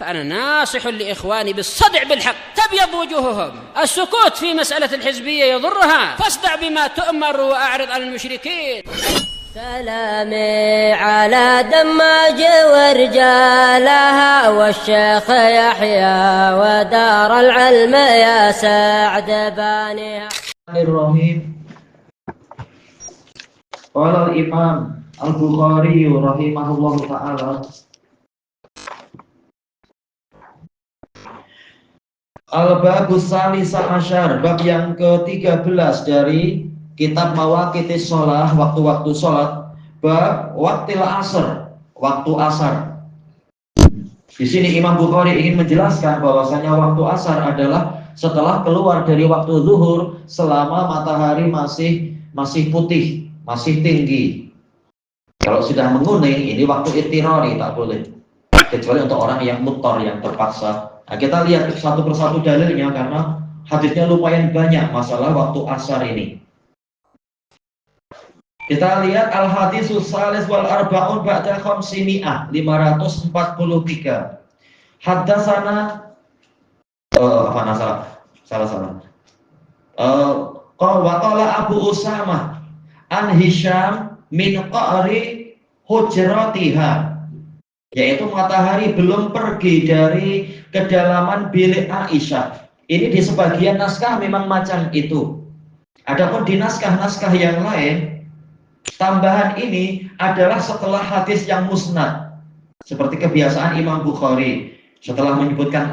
فأنا ناصح لإخواني بالصدع بالحق تبيض وجوههم. السكوت في مسألة الحزبية يضرها، فاصدع بما تؤمر وأعرض عن المشركين. سلامي على دماج ورجالها والشيخ يحيى ودار العلم يا سعد بانيها. Bismillahirrahmanirrahim. Qala al-Imam Al-Bukhari rahimahullahu ta'ala, Al-Babus Salisa Asyar, bab yang ke-13 dari kitab Mawaqitis Shalah, waktu-waktu salat, bab waktil asr, waktu asar. Di sini Imam Bukhari ingin menjelaskan bahwasanya waktu asar adalah setelah keluar dari waktu zuhur selama matahari masih putih, masih tinggi. Kalau sudah menguning, ini waktu ittirari, tak boleh. Kecuali untuk orang yang muttar, yang terpaksa. Nah, kita lihat satu persatu dalilnya karena hadisnya lumayan banyak masalah waktu asar ini. Kita lihat al-hadisus salis wal arba'un ba'da khamsimi'ah, 543. Haddatsana salah. Qala Abu Usamah an Hisham min qa'ri hujratiha, yaitu matahari belum pergi dari kedalaman bilik Aisyah. Ini di sebagian naskah memang macam itu. Adapun di naskah-naskah yang lain, tambahan ini adalah setelah hadis yang musnad. Seperti kebiasaan Imam Bukhari, setelah menyebutkan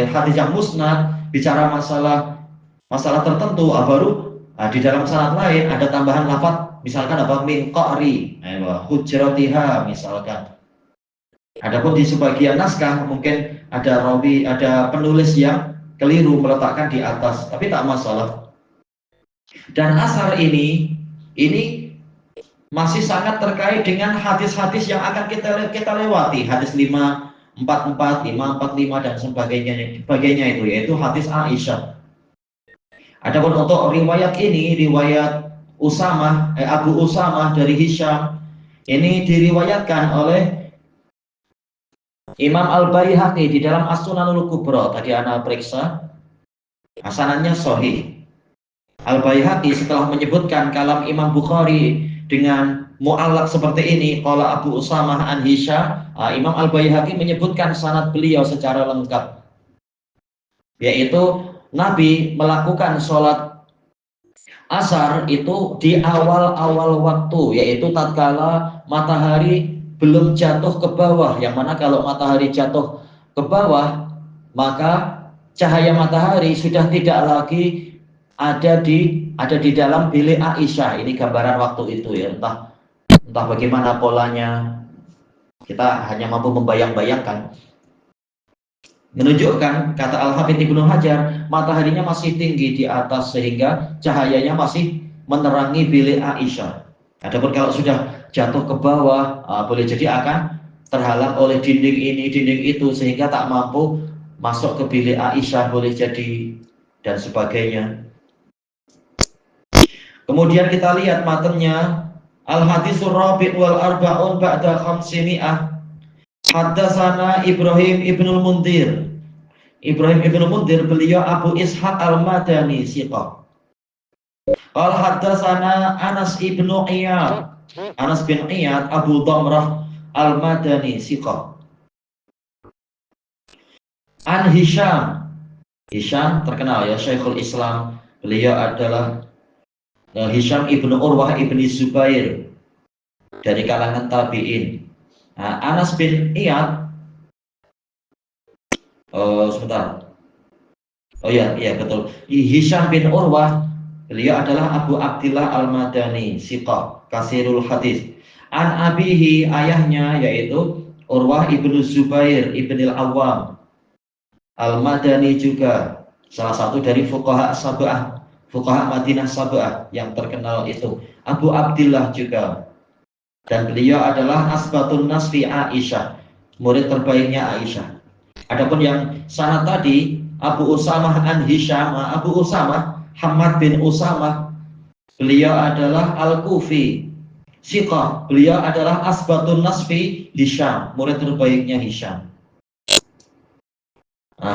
hadis yang musnad, bicara masalah tertentu, baru di dalam sanad lain ada tambahan lafaz, misalkan min qa'ri hujratiha misalkan. Adapun di sebagian naskah mungkin ada penulis yang keliru meletakkan di atas, tapi tak masalah. Dan asar ini masih sangat terkait dengan hadis-hadis yang akan kita lewati, hadis 544, 545 dan sebagainya itu, yaitu hadis Aisyah. Adapun untuk riwayat ini, riwayat Abu Usamah dari Hisham, ini diriwayatkan oleh Imam Al-Baihaqi di dalam As-Sunanul Kubra. Tadi ana periksa, hasanannya sahih. Al-Baihaqi setelah menyebutkan kalam Imam Bukhari dengan mu'allaq seperti ini, qala Abu Usamah an Hisham, Imam Al-Baihaqi menyebutkan sanad beliau secara lengkap, yaitu Nabi melakukan sholat asar itu di awal-awal waktu, yaitu tatkala matahari belum jatuh ke bawah, yang mana kalau matahari jatuh ke bawah maka cahaya matahari sudah tidak lagi ada di dalam bilik Aisyah. Ini gambaran waktu itu ya, entah bagaimana polanya, kita hanya mampu membayang-bayangkan. Menunjukkan, kata Al-Hafidz Ibnu Hajar, mataharinya masih tinggi di atas sehingga cahayanya masih menerangi bilik Aisyah. Adapun kalau sudah jatuh ke bawah, boleh jadi akan terhalang oleh dinding ini, dinding itu, sehingga tak mampu masuk ke bilik Aisyah, boleh jadi, dan sebagainya. Kemudian kita lihat matanya, Al-Haditsur Rabi' wal Arba'un ba'da khamsimi'ah. Haddatsana Ibrahim ibnul Mundir. Ibrahim ibnul Mundir beliau Abu Ishaq Al-Madani siqah. Qala haddatsana Anas ibnu Iyad. Anas bin Iyad Abu Damrah Al-Madani siqah. An Hisham. Hisham terkenal ya, Syekhul Islam. Beliau adalah Hisham ibnu Urwah ibni Zubair dari kalangan tabi'in. Anas bin Iyad, betul. Hisham bin Urwah, beliau adalah Abu Abdillah Al-Madani siqah kasirul hadis. An abihi, ayahnya yaitu Urwah ibnu Zubair ibnil Awwam Al-Madani, juga salah satu dari fuqaha sab'ah, fuqaha Madinah sab'ah yang terkenal itu. Abu Abdillah juga. Dan beliau adalah asbatun nas fi Aisyah, murid terbaiknya Aisyah. Adapun yang sanad tadi, Abu Usamah an Hisham, Abu Usamah Hamad bin Usamah, beliau adalah Al-Kufi siqah, beliau adalah asbatun nas fi Hisham, murid terbaiknya Hisham.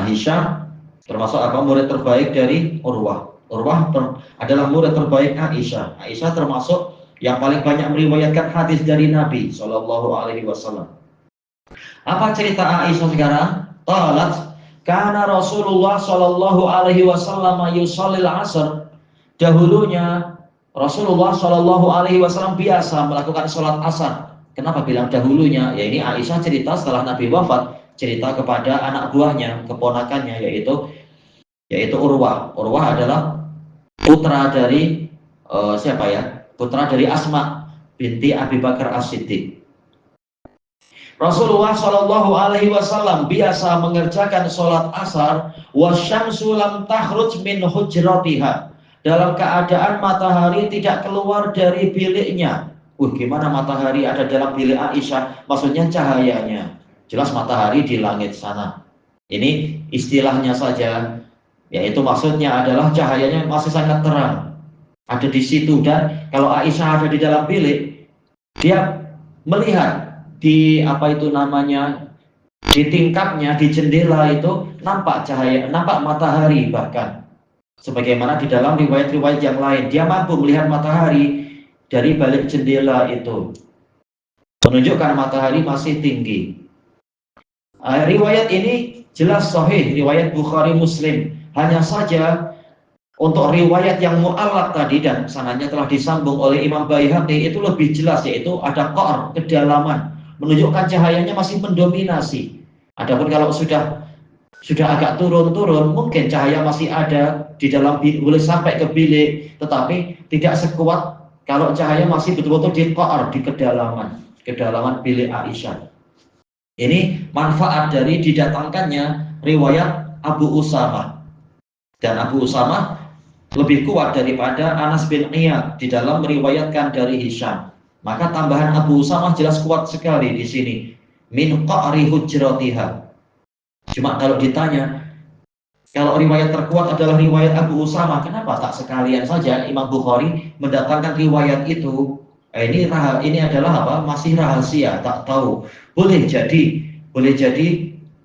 Hisham termasuk apa? Murid terbaik dari Urwah. Urwah adalah murid terbaik Aisyah. Aisyah termasuk yang paling banyak meriwayatkan hadis dari Nabi Shallallahu Alaihi Wasallam. Apa cerita Aisyah sekarang? Qalat kana Rasulullah Shallallahu Alaihi Wasallam yusallil asr. Dahulunya Rasulullah Shallallahu Alaihi Wasallam biasa melakukan sholat asar. Kenapa bilang dahulunya? Ya ini Aisyah cerita setelah Nabi wafat, cerita kepada anak buahnya, keponakannya, yaitu Urwah. Urwah adalah putra dari siapa ya? Putra dari Asma binti Abi Bakar As-Siddiq. Rasulullah Shallallahu Alaihi Wasallam biasa mengerjakan sholat asar, wasyamsu lam takhruj min hujratiha, dalam keadaan matahari tidak keluar dari biliknya. Gimana matahari ada dalam bilik Aisyah? Maksudnya cahayanya. Jelas matahari di langit sana. Ini istilahnya saja, yaitu maksudnya adalah cahayanya masih sangat terang. Ada di situ, dan kalau Aisyah ada di dalam bilik, dia melihat di apa itu namanya, di tingkapnya, di jendela itu nampak cahaya, nampak matahari bahkan. Sebagaimana di dalam riwayat-riwayat yang lain, dia mampu melihat matahari dari balik jendela itu, menunjukkan matahari masih tinggi. Riwayat ini jelas sahih, riwayat Bukhari Muslim. Hanya saja untuk riwayat yang mu'allaq tadi dan sanadnya telah disambung oleh Imam Baihaqi itu lebih jelas, yaitu ada qa'r, kedalaman, menunjukkan cahayanya masih mendominasi. Adapun kalau sudah agak turun-turun, mungkin cahaya masih ada di dalam bilik, boleh sampai ke bilik, tetapi tidak sekuat kalau cahaya masih betul-betul di qa'r, di kedalaman bilik Aisyah. Ini manfaat dari didatangkannya riwayat Abu Usamah. Dan Abu Usamah lebih kuat daripada Anas bin Iyad di dalam meriwayatkan dari Hisham. Maka tambahan Abu Usamah jelas kuat sekali di sini. Min qa'ri hujratiha. Cuma kalau ditanya, kalau riwayat terkuat adalah riwayat Abu Usamah, kenapa tak sekalian saja Imam Bukhari mendatangkan riwayat itu? Ini adalah apa? Masih rahasia, tak tahu. Boleh jadi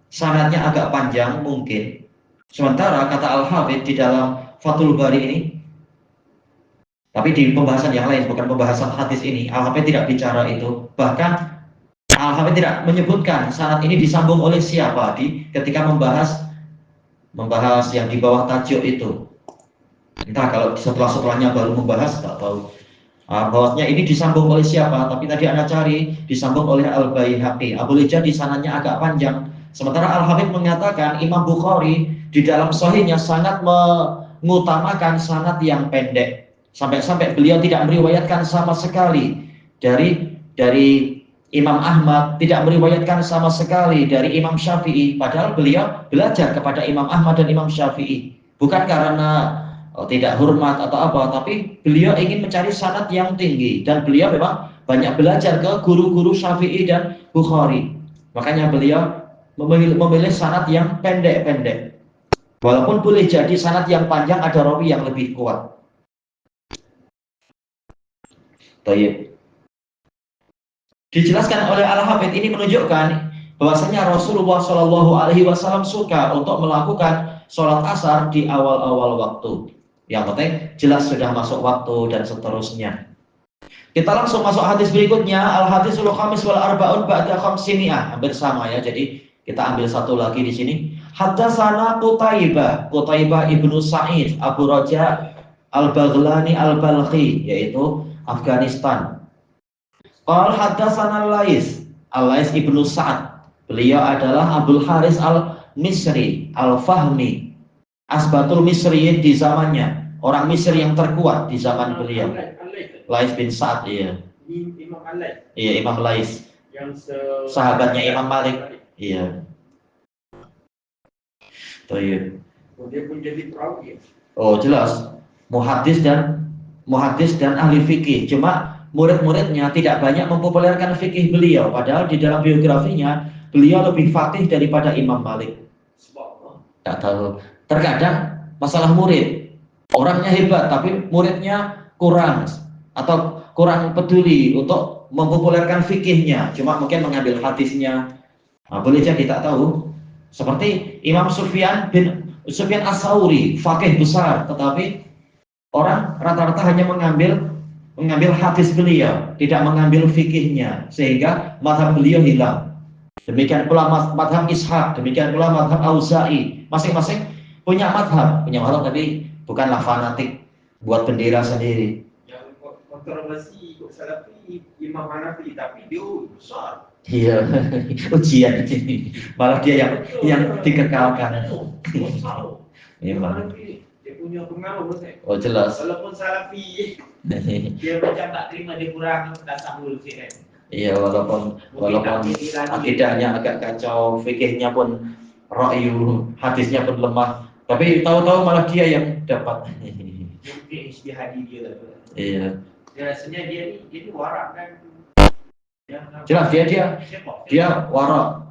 sanadnya agak panjang mungkin. Sementara kata Al-Hafidz di dalam Fathul Bari ini, tapi di pembahasan yang lain, bukan pembahasan hadis ini, Al-Hafidz tidak bicara itu. Bahkan Al-Hafidz tidak menyebutkan sanad ini disambung oleh siapa ketika membahas yang di bawah tajuk itu. Entah kalau setelahnya baru membahas, tak tahu. Bahwasanya ini disambung oleh siapa, tapi tadi Anda cari disambung oleh Al-Baihaqi. Boleh jadi sanadnya agak panjang. Sementara Al-Hafidz mengatakan Imam Bukhari di dalam sahihnya sangat mengutamakan sanad yang pendek. Sampai-sampai beliau tidak meriwayatkan sama sekali dari Imam Ahmad, tidak meriwayatkan sama sekali dari Imam Syafi'i. Padahal beliau belajar kepada Imam Ahmad dan Imam Syafi'i. Bukan karena tidak hormat atau apa, tapi beliau ingin mencari sanad yang tinggi, dan beliau memang banyak belajar ke guru-guru Syafi'i dan Bukhari. Makanya beliau memilih sanad yang pendek-pendek. Walaupun boleh jadi sanad yang panjang ada rawi yang lebih kuat. Baik. Dijelaskan oleh Al-Hafidz, ini menunjukkan bahwasanya Rasulullah Shallallahu Alaihi Wasallam suka untuk melakukan sholat asar di awal-awal waktu. Yang penting jelas sudah masuk waktu dan seterusnya. Kita langsung masuk hadis berikutnya, Al-Hadisul Khamis wal Arba'un ba'da khamsimi'ah. Hampir sama ya, jadi kita ambil satu lagi di sini. Haddatsana Qutaibah ibnu Sa'id Abu Raja Al-Baghlani Al-Balkhi, yaitu Afghanistan. Qal haddatsana Al-Lais ibnu Sa'ad. Beliau adalah Abdul Haris Al-Misri Al-Fahmi, Asbatul Misriyin di zamannya, orang Misri yang terkuat di zaman beliau. Lais bin Sa'ad, iya. Imam Al-Lais. Iya, Imam Lais. Sahabatnya Imam Malik. Iya. Baik. Dia pun jadi perawi. Oh, jelas. Muhaddis dan ahli fikih. Cuma murid-muridnya tidak banyak mempopulerkan fikih beliau, padahal di dalam biografinya beliau lebih faqih daripada Imam Malik. Tak tahu. Terkadang masalah murid, orangnya hebat tapi muridnya kurang atau kurang peduli untuk mempopulerkan fikihnya, cuma mungkin mengambil hadisnya. Boleh jadi, tak tahu. Seperti Imam Sufyan As-Tsauri, fakih besar, tetapi orang rata-rata hanya mengambil hadis beliau, tidak mengambil fikihnya, sehingga mazhab beliau hilang. Demikian pula mazhab Ishaq, demikian pula mazhab Auza'i. Masing-masing punya mazhab tapi bukanlah fanatik buat bendera sendiri. Yang kontroversi kok Salafi Imam Hanafi, tapi dia besar. Iya, ujian ini. Malah dia yang dikekalkan. Iya, Imam Bang. Hanafi dia punya pengaruh kan. Oh, jelas. Walaupun Salafi dia macam tak terima, dia kurang tasawuf sih kan. Iya, walaupun akidahnya agak kacau, fikihnya pun ra'yu, hadisnya pun lemah, tapi tahu-tahu malah dia yang dapat. Dia istihadi dia lah. Iya, Rasanya dia ni warak kan. jelas dia Siapa? warak.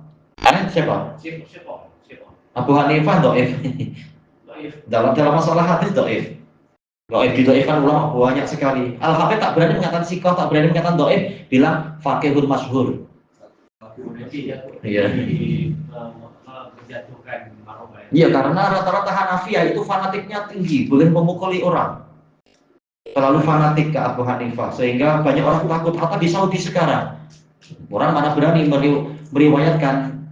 Siapa? Siapa? Abu Hanifah dhaif. Dalam masalah hadis dhaif. Dhaif didoifkan ulama banyak sekali. Al-Hafidz tak berani mengatakan sikoh, tak berani mengatakan dhaif, bilang faqihun masyhur. Iya. Menjatuhkan marwah. Iya, karena rata-rata Hanafiyah itu fanatiknya tinggi, boleh memukuli orang. Terlalu fanatik ke Abu Hanifah, sehingga banyak orang takut. Apa di Saudi sekarang? Orang mana berani meriwayatkan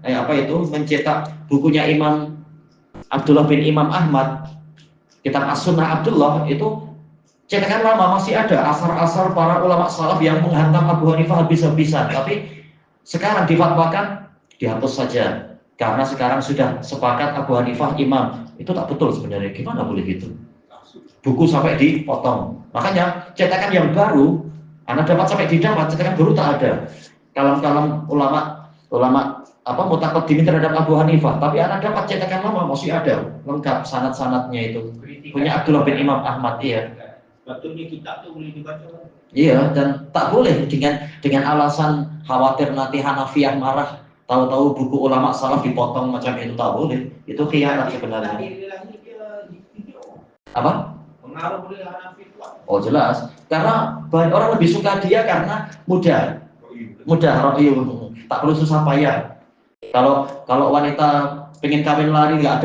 mencetak bukunya Imam Abdullah bin Imam Ahmad, kitab As-Sunnah Abdullah, itu cetakan lama masih ada asar-asar para ulama salaf yang menghantam Abu Hanifah habis-habisan, tapi sekarang difatwakan dihapus saja karena sekarang sudah sepakat Abu Hanifah imam. Itu tak betul sebenarnya, gimana boleh gitu? Buku sampai dipotong. Makanya cetakan yang baru Anda dapat sampai didapat, cetakan baru tak ada. Kalam-kalam ulama mutaqaddimin terhadap Abu Hanifah, tapi Anda dapat cetakan lama masih ada, lengkap sanad-sanadnya itu. Punya Abdullah bin Imam Ahmad, iya. Betulnya kitab tu boleh dibaca. Iya, dan tak boleh dengan alasan khawatir nanti Hanafiyah marah, tahu-tahu buku ulama salaf dipotong macam itu, tak boleh. Itu khianat sebenarnya. Apa? Pengaruh boleh Hanafi kuat. Oh, jelas. Karena banyak orang lebih suka dia karena mudah, ra'yu, tak perlu susah payah. Kalau wanita pengen kawin lari tak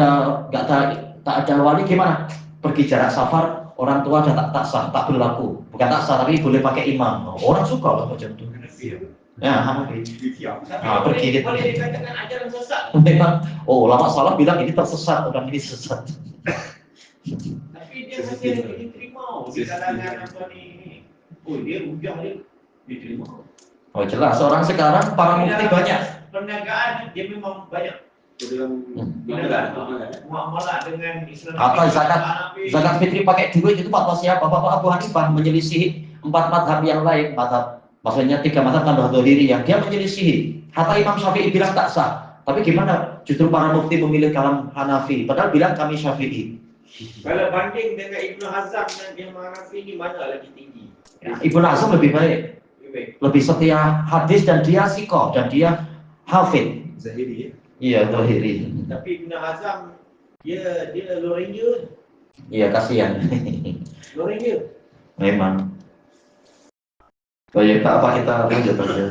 ada wali, gimana? Pergi jarak safar, orang tua ada tak sah, tak berlaku. Bukan tak sah, tapi boleh pakai imam. Orang suka lah macam itu. Ya, Hanafi. Pergi gitu. Boleh dikatakan ajaran sesat. Memang, ulama salaf bilang ini tersesat, orang ini sesat. Tapi dia masih diterima di kalangan apa ni. Oh, dia hujah dia diterima. Oh, jelas. Orang sekarang para mufti banyak. Perniagaan dia memang banyak. Muamalah dengan Islam. Apa zakat fitri pakai duit itu fatwa siapa? Bapak Abu Hanifah menyelisihi 4 mazhab yang lain. Maksudnya 3 mazhab tambah Dzahiri yang dia menyelisihi. Hatta Imam Syafi'i bilang tak sah. Tapi gimana? Justru para mufti memilih kalam Hanafi, padahal bilang kami Syafi'i. Kalau banding dengan Ibnu Hazm dan Imam Hanafi ini mana lagi tinggi? Ya, Ibnu Hazm lebih baik, lebih setia hadis, dan dia sikoh, dan dia hafid. Zahiri. Iya, Dzahiri. Tapi Ibnu Hazm dia Lorenyo. Iya, kasihan. Lorenyo. Memang. Baik, apa kita lanjut saja.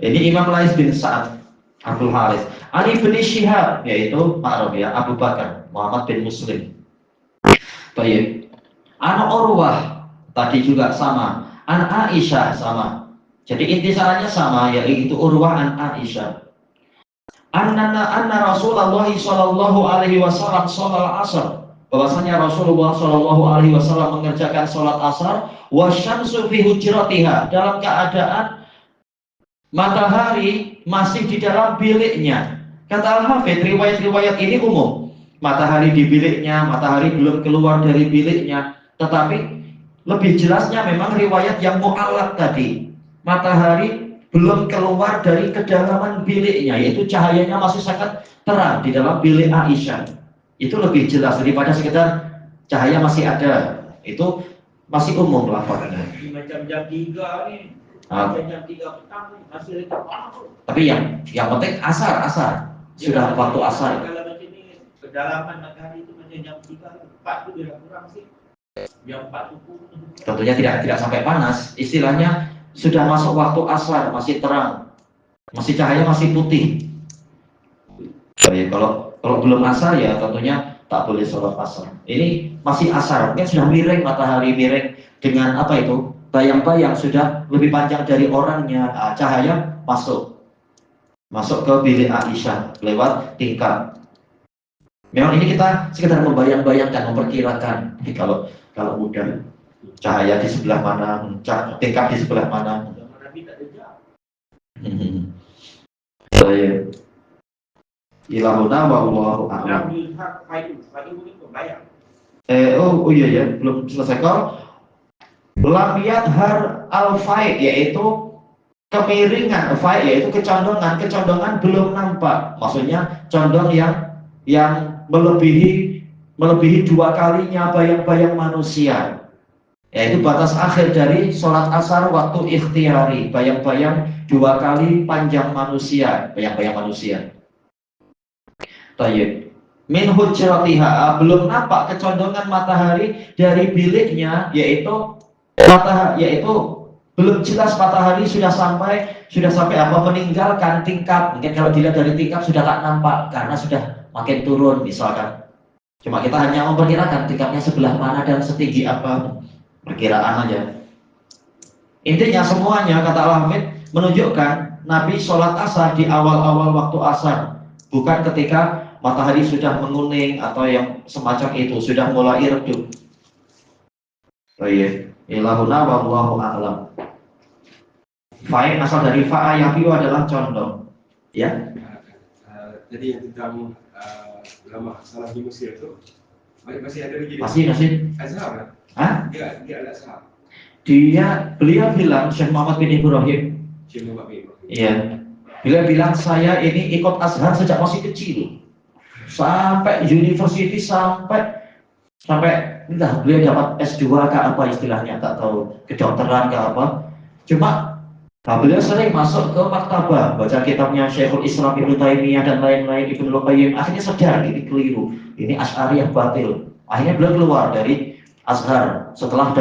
Ini Imam Lais bin Sa'ad Abdul Haris, Ali bin Syihab, yaitu Pak Rabi, Abu Bakar, Muhammad bin Muslim. Baik. An Urwah tadi juga sama. An Aisyah sama. Jadi intisarannya sama, yaitu Urwah an Aisyah. Anna Rasulullah sallallahu alaihi wasallam sholat asar. Bahwasanya Rasulullah sallallahu alaihi wasallam mengerjakan sholat asar, wasyamsu fi hujratiha, dalam keadaan matahari masih di dalam biliknya. Kata Al-Hafidz, riwayat-riwayat ini umum. Matahari di biliknya, matahari belum keluar dari biliknya. Tetapi lebih jelasnya memang riwayat yang mu'allaq tadi. Matahari belum keluar dari kedalaman biliknya, yaitu cahayanya masih sangat terang di dalam bilik Aisyah. Itu lebih jelas daripada sekedar cahaya masih ada. Itu masih umum lafaznya. Macam jam 3 ni. Jam 3 petang masih lagi panas. Tapi yang penting asar sudah waktu asar. Kalau macam ni kedalaman matahari itu macam jam 3, 4 tu dia kurang sih. Jam 4 tu Tentunya tidak sampai panas. Istilahnya sudah masuk waktu asar, masih terang, masih cahaya masih putih. Ya, kalau belum asar ya tentunya tak boleh sholat asar. Ini masih asar, mungkin sudah miring, matahari miring dengan apa itu, bayang-bayang sudah lebih panjang dari orangnya. Cahaya masuk ke bilik Aisyah lewat tingkap. Memang ini kita sekedar membayang-bayangkan, memperkirakan. Kalau udah cahaya di sebelah mana, tingkap di sebelah mana. Nabi tak ada jam. Saya ilahuna wa Allahu a'lam. Lam yuzhar faidu ini pembayang. Oh iya ya, belum selesai kok. Lam yadhar al-faid, yaitu kemiringan, faid yaitu kecondongan belum nampak. Maksudnya condong yang melebihi 2 kalinya bayang-bayang manusia. Yaitu batas akhir dari sholat asar waktu ikhtiari, bayang-bayang 2 kali panjang manusia, bayang-bayang manusia. Tayyib. Min hujratiha, belum nampak kecondongan matahari dari biliknya, yaitu belum jelas matahari sudah sampai apa, meninggalkan tingkap. Mungkin kalau dilihat dari tingkap sudah tak nampak karena sudah makin turun misalkan. Cuma kita hanya memperkirakan tingkapnya sebelah mana dan setinggi apa, perkiraan aja. Intinya semuanya, kata Al-Hamid, menunjukkan Nabi sholat asar di awal-awal waktu asar, bukan ketika matahari sudah menguning atau yang semacam itu, sudah mulai redup. Oh iya, ilahuna wallahu a'lam. Fa'in asal dari fa'ayafiu adalah condong. Ya. Jadi yang tentang ulama salah di Mesir itu masih ada lagi. Masih. Azhar kan? Hah? Dia al-Azhar. Beliau bilang, Syekh Muhammad bin Ibrahim. Syekh Muhammad bin Ibrahim. Iya. Beliau bilang, saya ini ikut Azhar sejak masih kecil. Sampai university, sampai entah beliau dapat S2 kah apa istilahnya, tak tahu, kedokteran kah apa. Cuma beliau sering masuk ke maktabah, baca kitabnya Syekhul Islam Ibnu Taimiyah dan lain-lain, Ibnu Qayyim. Akhirnya sadar ini keliru, ini Asy'ariyah batil. Akhirnya beliau keluar dari Azhar setelah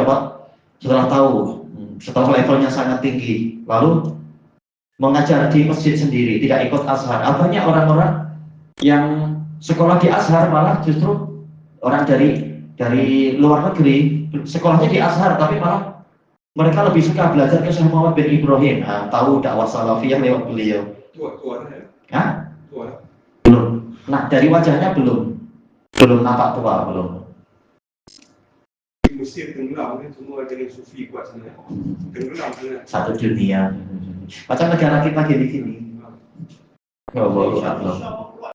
levelnya sangat tinggi, lalu mengajar di masjid sendiri, tidak ikut Azhar. Banyak orang-orang yang sekolah di Azhar malah justru orang dari luar negeri, sekolahnya di Azhar tapi malah mereka lebih suka belajar ke Syekh Muhammad bin Ibrahim. Tahu dakwah salafiyah lewat beliau. Tua ya? Hah? Tua. Belum. Nah, dari wajahnya belum nampak tua, belum. Di Mesir tenggelam kan, semua jadi sufi kuat sana. Tenggelam sana. Satu dunia. Macam negara kita gini-gini. Oh, baru